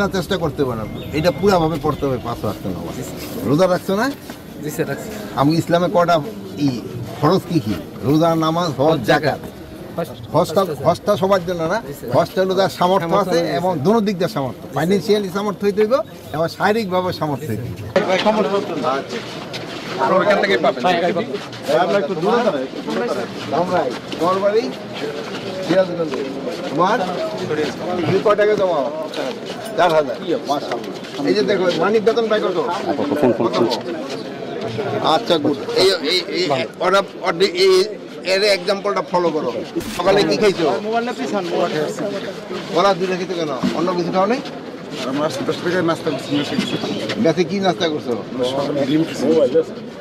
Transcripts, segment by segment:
না চেষ্টা করতে পারো এটা পুরোভাবে পড়তে হবে 5 ওয়াক্ত নামাজ। রোজা রাখছো না? জি স্যার রাখছি। আমি ইসলামে কয়টা ফরজ কি কি? রোজা, নামাজ, হজ, যাকাত। হজটা সবার জন্য না, হজটা হলো যার সামর্থ্য আছে এবং দোনো দিক দিয়ে সামর্থ্য, ফাইন্যান্সিয়ালি সামর্থ্য হইতে হইব এবং শারীরিকভাবে সামর্থ্য হইতে হইব। তোমার তুমি কয় টাকা জমা? 4,000। এই যে দেখো মানিক বেতন পাই কত? আচ্ছা গুড। এর এক্সাম্পলটা ফলো করো। সকালে কি খাইছো? বলা দুটো খেতে কেন? অন্য কিছু খাও নাই? মেসে কি নাস্তা করছো?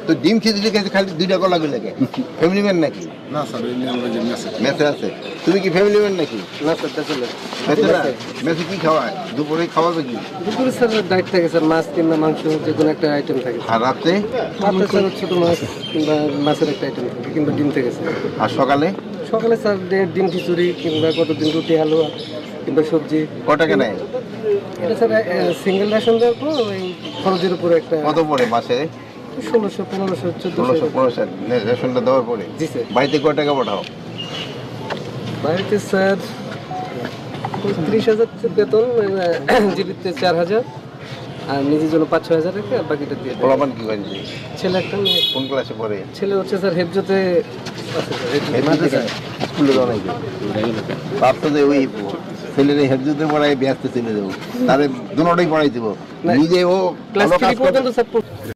তো ডিম খেতে খেতে খালি 2টা কলা গুলো লাগে। ফ্যামিলি ম্যান নাকি? না স্যার, মেসে আছে। তুমি কি ফ্যামিলি ম্যান নাকি? না স্যার ব্যাচেলর। মেসে না? মেসে কি খাওয়ায়? দুপুরে খাওয়াবে কি? দুপুরে স্যার ডায়েট থাকে স্যার, মাছ কিংবা মাংস যে কোনো একটা আইটেম থাকে। আর রাত্রে? রাতে স্যার ছোট মাছ কিংবা মাছের একটা আইটেম থাকে কিংবা ডিম থেকে স্যার। আর সকালে? সকালে স্যার ডিম খিচুড়ি কিংবা কতদিন রুটি হালুয়া কিংবা সবজি। কটাকে নেয়? এটা স্যার সিঙ্গেল রেশন দেওয়ার পর ওই খরচের উপরে একটা কত পড়ে মাসে? 1600, 1500, 1600, 1400। 1500 রেশনটা দেওয়ার পরে? জি স্যার। বাড়িতে কয় টাকা পাঠাও? বাড়িতে স্যার 30,000 বেতন, জীবিতে 4,000 আর নিজের জন্য 5-6,000 রেখে আর বাকিটা দিয়ে দেয়। পোলাপান কি করেছে? ছেলে একটা মেয়ে। কোন ক্লাসে পড়ে? ছেলে হচ্ছে স্যার হেফজতে আছে স্যার, হেফজতে মাদ্রাসায়। স্কুলে যাও নাকি? ভাবতো যে ওই ছেলের হেফজুতে পড়াই ব্যস্ত ছেলে দেবো, তাহলে দুটোটাই পড়াই দেবো, নিজে ও ক্লাস ভালো কাজ 3 করতে পর্যন্ত স্যার